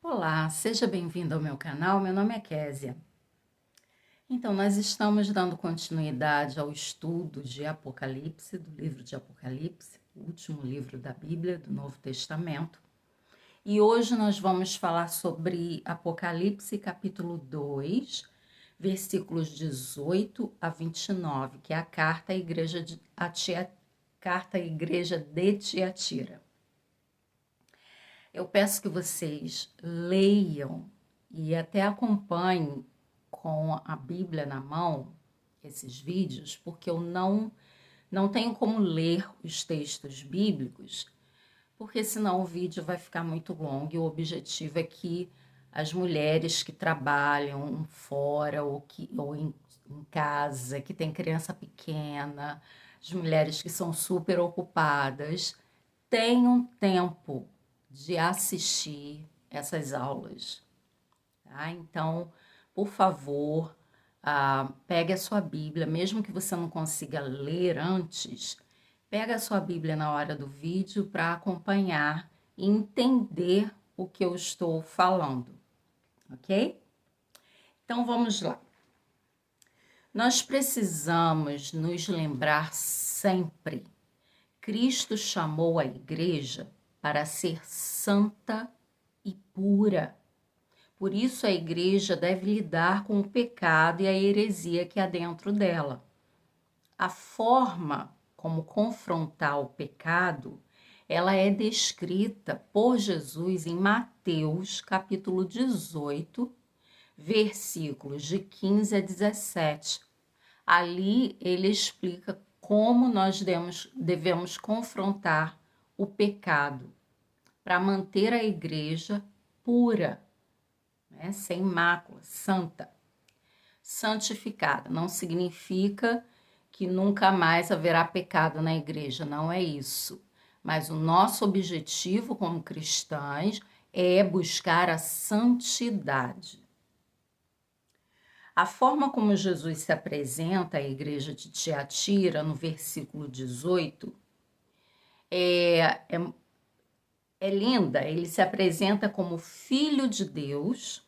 Olá, seja bem-vindo ao meu canal. Meu nome é Késia. Então, nós estamos dando continuidade ao estudo de Apocalipse, do livro de Apocalipse, o último livro da Bíblia, do Novo Testamento. E hoje nós vamos falar sobre Apocalipse, capítulo 2, versículos 18 a 29, que é a carta à igreja de Tiatira. Eu peço que vocês leiam e até acompanhem com a Bíblia na mão esses vídeos, porque eu não tenho como ler os textos bíblicos, porque senão o vídeo vai ficar muito longo e o objetivo é que as mulheres que trabalham fora ou em casa, que tem criança pequena, as mulheres que são super ocupadas, tenham tempo de assistir essas aulas, tá? Então, por favor, pegue a sua Bíblia, mesmo que você não consiga ler antes, pega a sua Bíblia na hora do vídeo para acompanhar e entender o que eu estou falando, ok? Então, vamos lá. Nós precisamos nos lembrar sempre: Cristo chamou a igreja para ser santa e pura. Por isso a igreja deve lidar com o pecado e a heresia que há dentro dela. A forma como confrontar o pecado, ela é descrita por Jesus em Mateus, capítulo 18, versículos de 15 a 17. Ali ele explica como nós devemos confrontar o pecado para manter a igreja pura, né? Sem mácula, santa. Santificada não significa que nunca mais haverá pecado na igreja, não é isso. Mas o nosso objetivo como cristãos é buscar a santidade. A forma como Jesus se apresenta à igreja de Tiatira, no versículo 18, é linda. Ele se apresenta como Filho de Deus,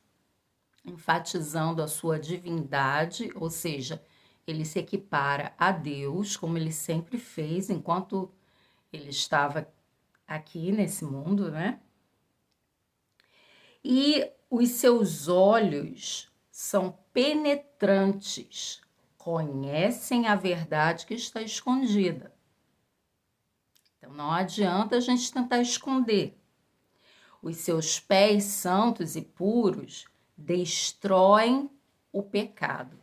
enfatizando a sua divindade, ou seja, ele se equipara a Deus, como ele sempre fez enquanto ele estava aqui nesse mundo, né? E os seus olhos são penetrantes, conhecem a verdade que está escondida. Então não adianta a gente tentar esconder. Os seus pés santos e puros destroem o pecado.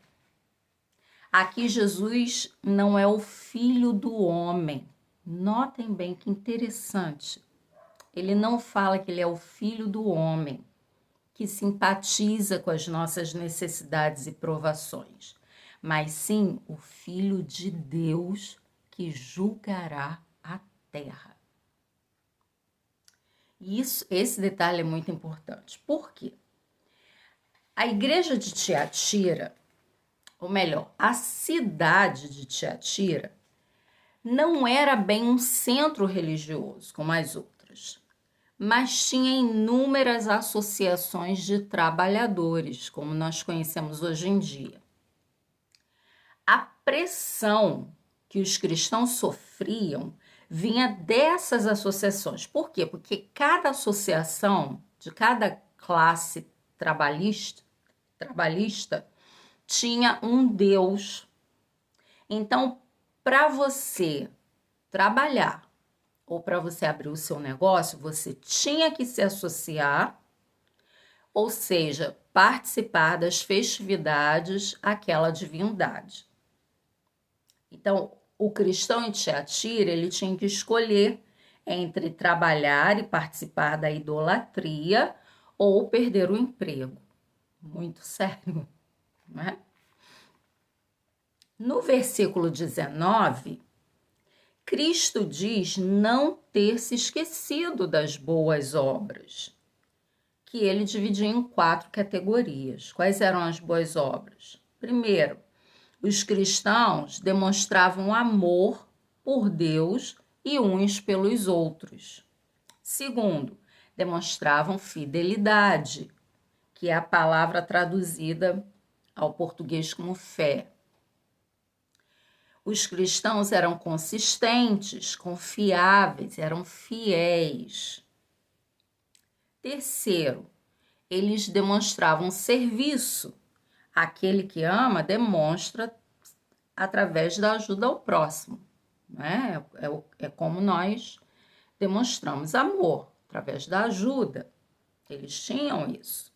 Aqui Jesus não é o filho do homem. Notem bem que interessante. Ele não fala que ele é o filho do homem, que simpatiza com as nossas necessidades e provações, mas sim o Filho de Deus que julgará a terra. Esse detalhe é muito importante. Por quê? A igreja de Tiatira, ou melhor, a cidade de Tiatira, não era bem um centro religioso como as outras, mas tinha inúmeras associações de trabalhadores, como nós conhecemos hoje em dia. A pressão que os cristãos sofriam vinha dessas associações. Por quê? Porque cada associação de cada classe trabalhista tinha um Deus. Então, para você trabalhar ou para você abrir o seu negócio, você tinha que se associar, ou seja, participar das festividades àquela divindade. Então, o cristão em Tiatira, ele tinha que escolher entre trabalhar e participar da idolatria ou perder o emprego. Muito sério, né? No versículo 19, Cristo diz não ter se esquecido das boas obras, que ele dividiu em 4 categorias. Quais eram as boas obras? Primeiro, os cristãos demonstravam amor por Deus e uns pelos outros. Segundo, demonstravam fidelidade, que é a palavra traduzida ao português como fé. Os cristãos eram consistentes, confiáveis, eram fiéis. Terceiro, eles demonstravam serviço. Aquele que ama demonstra através da ajuda ao próximo, né? É como nós demonstramos amor, através da ajuda. Eles tinham isso.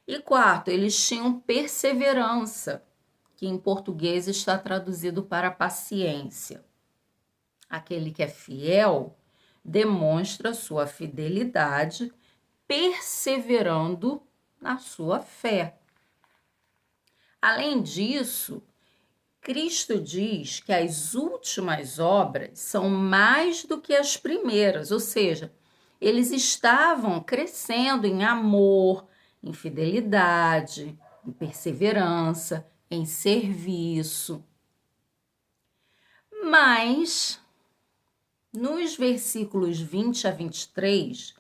E quarto, eles tinham perseverança, que em português está traduzido para paciência. Aquele que é fiel demonstra sua fidelidade, perseverando na sua fé. Além disso, Cristo diz que as últimas obras são mais do que as primeiras, ou seja, eles estavam crescendo em amor, em fidelidade, em perseverança, em serviço. Mas, nos versículos 20 a 23,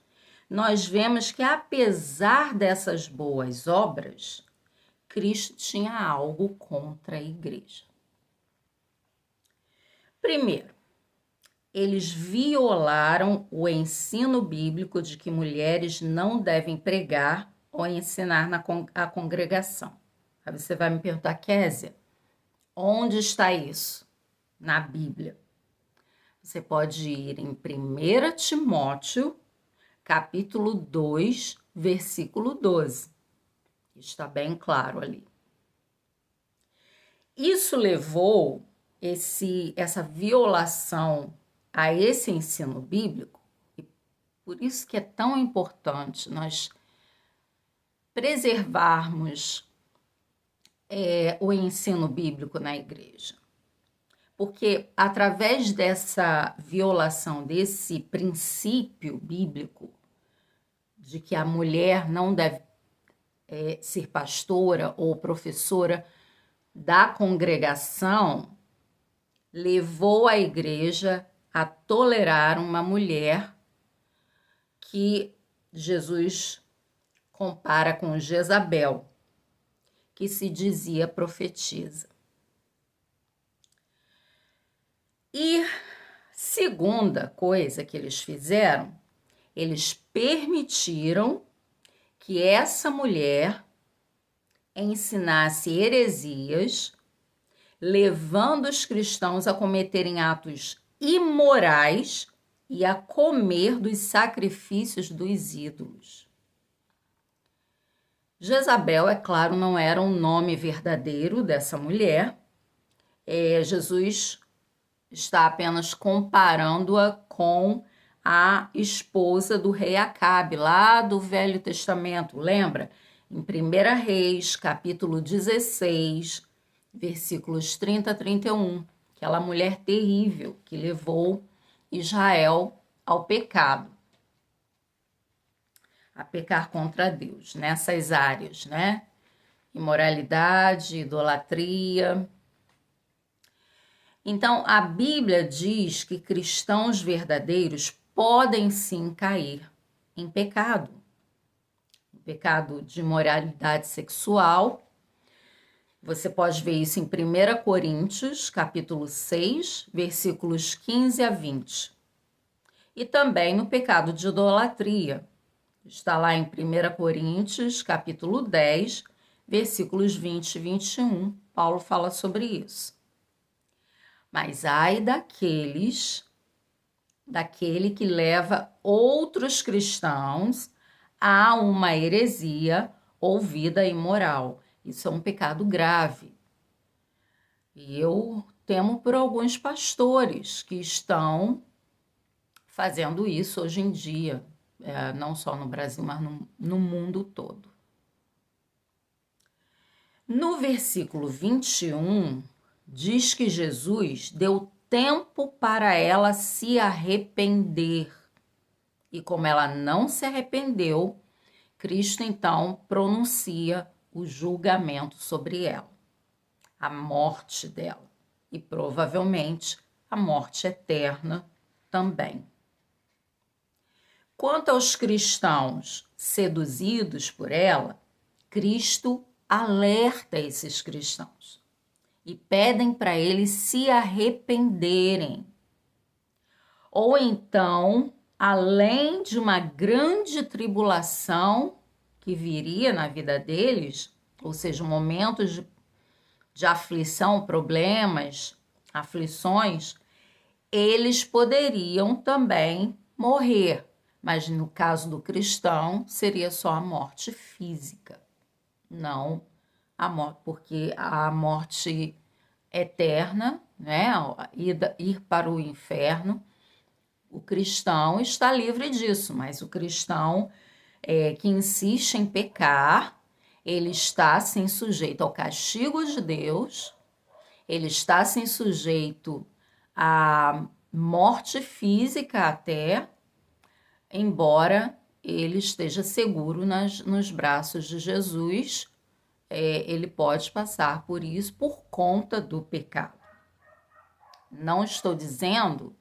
nós vemos que, apesar dessas boas obras, Cristo tinha algo contra a igreja. Primeiro, eles violaram o ensino bíblico de que mulheres não devem pregar ou ensinar a congregação. Aí você vai me perguntar, Késia, onde está isso na Bíblia? Você pode ir em 1 Timóteo, capítulo 2, versículo 12. Está bem claro ali. Isso levou essa violação a esse ensino bíblico, e por isso que é tão importante nós preservarmos o ensino bíblico na igreja. Porque através dessa violação desse princípio bíblico de que a mulher não deve ser pastora ou professora da congregação, levou a igreja a tolerar uma mulher que Jesus compara com Jezabel, que se dizia profetisa. E segunda coisa que eles fizeram, eles permitiram que essa mulher ensinasse heresias, levando os cristãos a cometerem atos imorais e a comer dos sacrifícios dos ídolos. Jezabel, é claro, não era um nome verdadeiro dessa mulher. Jesus está apenas comparando-a com a esposa do rei Acabe, lá do Velho Testamento, lembra? Em 1 Reis, capítulo 16, versículos 30 a 31, aquela mulher terrível que levou Israel ao pecado, a pecar contra Deus, nessas áreas, né? Imoralidade, idolatria. Então, a Bíblia diz que cristãos verdadeiros podem sim cair em pecado de imoralidade sexual. Você pode ver isso em 1 Coríntios, capítulo 6, versículos 15 a 20. E também no pecado de idolatria. Está lá em 1 Coríntios, capítulo 10, versículos 20 e 21. Paulo fala sobre isso. Mas ai daquele que leva outros cristãos a uma heresia ou vida imoral. Isso é um pecado grave. E eu temo por alguns pastores que estão fazendo isso hoje em dia, não só no Brasil, mas no mundo todo. No versículo 21, diz que Jesus deu tempo para ela se arrepender. E como ela não se arrependeu, Cristo então pronuncia o julgamento sobre ela, a morte dela e provavelmente a morte eterna também. Quanto aos cristãos seduzidos por ela, Cristo alerta esses cristãos e pedem para eles se arrependerem. Ou então, além de uma grande tribulação que viria na vida deles, ou seja, momentos de aflição, problemas, aflições, eles poderiam também morrer, mas no caso do cristão seria só a morte física, não a morte, porque a morte eterna, né, ir para o inferno, o cristão está livre disso, mas o cristão que insiste em pecar, ele está assim sujeito ao castigo de Deus, ele está assim sujeito à morte física até, embora ele esteja seguro nos braços de Jesus, ele pode passar por isso por conta do pecado. Não está dizendo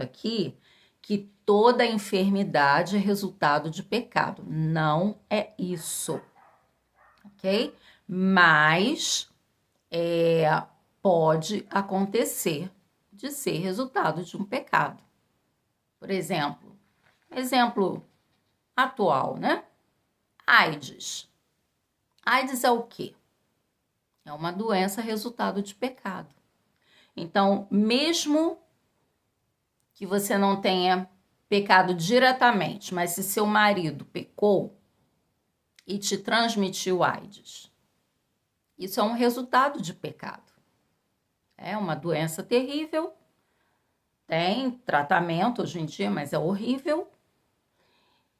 aqui que toda enfermidade é resultado de pecado. Não é isso, ok? Mas pode acontecer de ser resultado de um pecado. Por exemplo atual, né? AIDS. AIDS é o quê? É uma doença resultado de pecado. Então, mesmo que você não tenha pecado diretamente, mas se seu marido pecou e te transmitiu AIDS, isso é um resultado de pecado. É uma doença terrível, tem tratamento hoje em dia, mas é horrível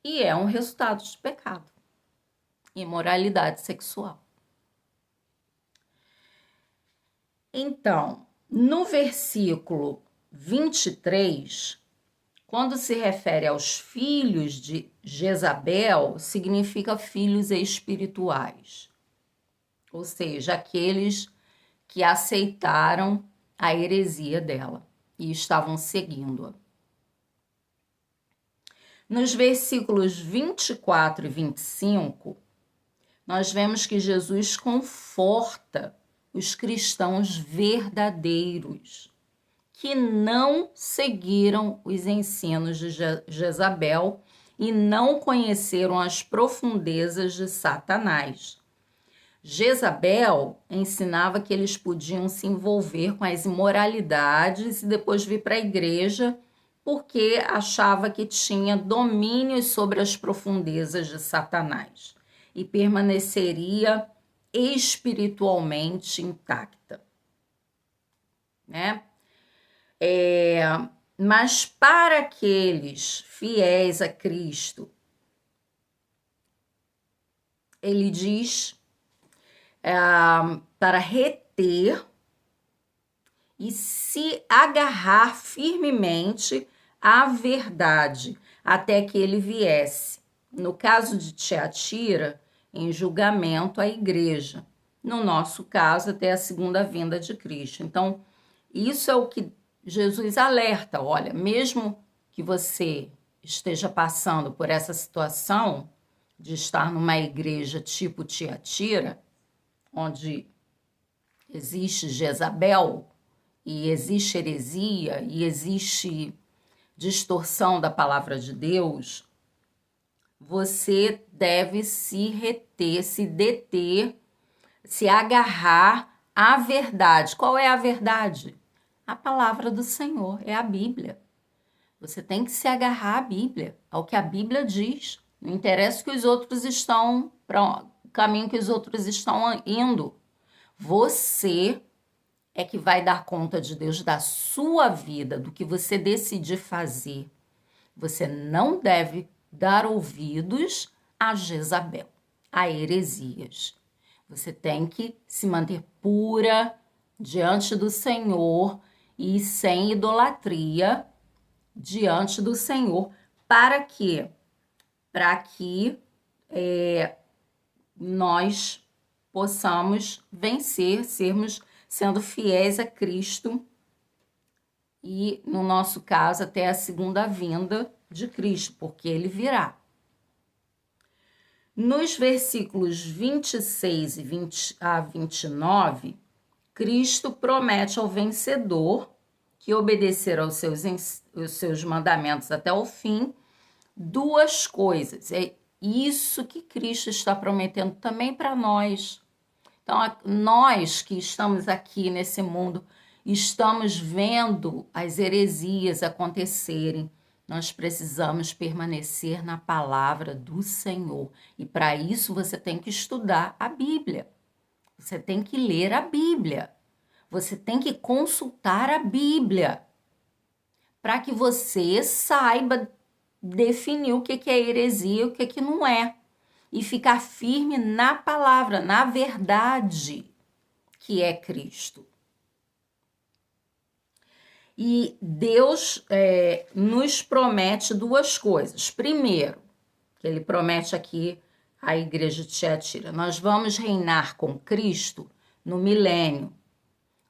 e é um resultado de pecado, imoralidade sexual. Então, no versículo 23, quando se refere aos filhos de Jezabel, significa filhos espirituais, ou seja, aqueles que aceitaram a heresia dela e estavam seguindo-a. Nos versículos 24 e 25, nós vemos que Jesus conforta os cristãos verdadeiros que não seguiram os ensinos de Jezabel e não conheceram as profundezas de Satanás. Jezabel ensinava que eles podiam se envolver com as imoralidades e depois vir para a igreja porque achava que tinha domínio sobre as profundezas de Satanás e permaneceria espiritualmente intacta, né? Mas para aqueles fiéis a Cristo, ele diz para reter e se agarrar firmemente à verdade até que ele viesse. No caso de Tiatira, em julgamento à igreja. No nosso caso, até a segunda vinda de Cristo. Então, isso é o que Jesus alerta. Olha, mesmo que você esteja passando por essa situação de estar numa igreja tipo Tiatira, onde existe Jezabel, e existe heresia, e existe distorção da palavra de Deus, você deve se reter, se deter, se agarrar à verdade. Qual é a verdade? A palavra do Senhor, é a Bíblia. Você tem que se agarrar à Bíblia, ao que a Bíblia diz. Não interessa que os outros estão para o caminho que os outros estão indo. Você é que vai dar conta de Deus da sua vida, do que você decidir fazer. Você não deve dar ouvidos a Jezabel, a heresias. Você tem que se manter pura diante do Senhor e sem idolatria diante do Senhor. Para quê? Para que nós possamos vencer, sendo fiéis a Cristo e, no nosso caso, até a segunda vinda de Cristo, porque ele virá. Nos versículos 26 a 29, Cristo promete ao vencedor que obedecer aos seus mandamentos até o fim, duas coisas. É isso que Cristo está prometendo também para nós. Então, nós que estamos aqui nesse mundo, estamos vendo as heresias acontecerem. Nós precisamos permanecer na palavra do Senhor. E para isso você tem que estudar a Bíblia. Você tem que ler a Bíblia. Você tem que consultar a Bíblia. Para que você saiba definir o que é heresia e o que não é. E ficar firme na palavra, na verdade que é Cristo. E Deus nos promete duas coisas. Primeiro, que ele promete aqui à igreja de Tiatira, nós vamos reinar com Cristo no milênio.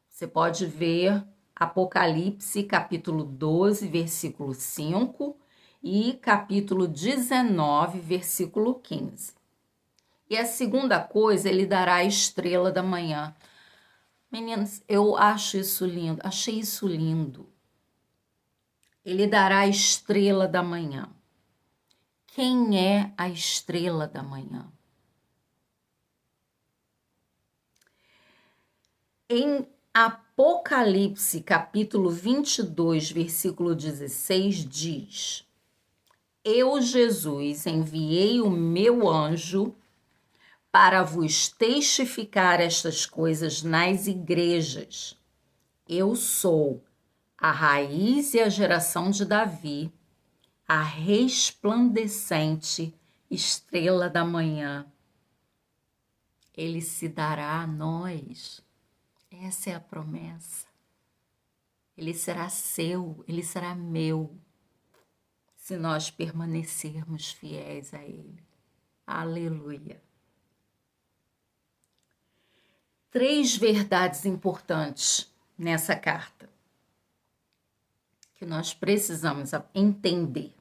Você pode ver Apocalipse, capítulo 12, versículo 5 e capítulo 19, versículo 15. E a segunda coisa, ele dará a estrela da manhã. Meninas, eu acho isso lindo, achei isso lindo. Ele dará a estrela da manhã. Quem é a estrela da manhã? Em Apocalipse, capítulo 22, versículo 16, diz: Eu, Jesus, enviei o meu anjo para vos testificar estas coisas nas igrejas. Eu sou a raiz e a geração de Davi, a resplandecente estrela da manhã. Ele se dará a nós. Essa é a promessa. Ele será seu, ele será meu, se nós permanecermos fiéis a ele. Aleluia. 3 verdades importantes nessa carta que nós precisamos entender.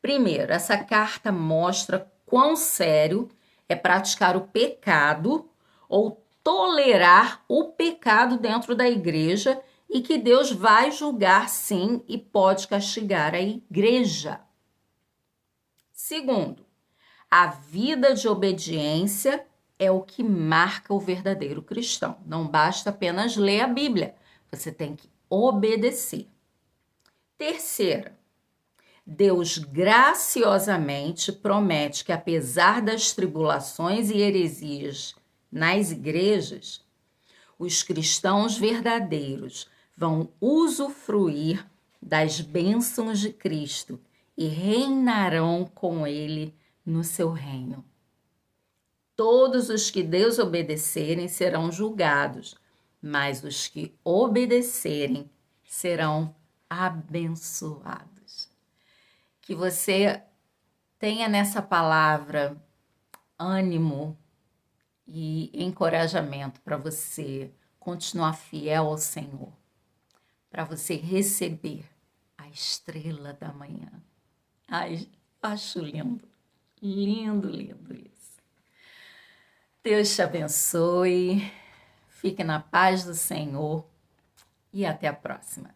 Primeiro, essa carta mostra quão sério é praticar o pecado ou tolerar o pecado dentro da igreja e que Deus vai julgar sim e pode castigar a igreja. Segundo, a vida de obediência é o que marca o verdadeiro cristão. Não basta apenas ler a Bíblia, você tem que obedecer. Terceira, Deus graciosamente promete que, apesar das tribulações e heresias nas igrejas, os cristãos verdadeiros vão usufruir das bênçãos de Cristo e reinarão com ele no seu reino. Todos os que desobedecerem serão julgados, mas os que obedecerem serão abençoados. Que você tenha nessa palavra ânimo e encorajamento para você continuar fiel ao Senhor, para você receber a estrela da manhã. Ai, acho lindo, lindo, lindo isso. Deus te abençoe, fique na paz do Senhor e até a próxima.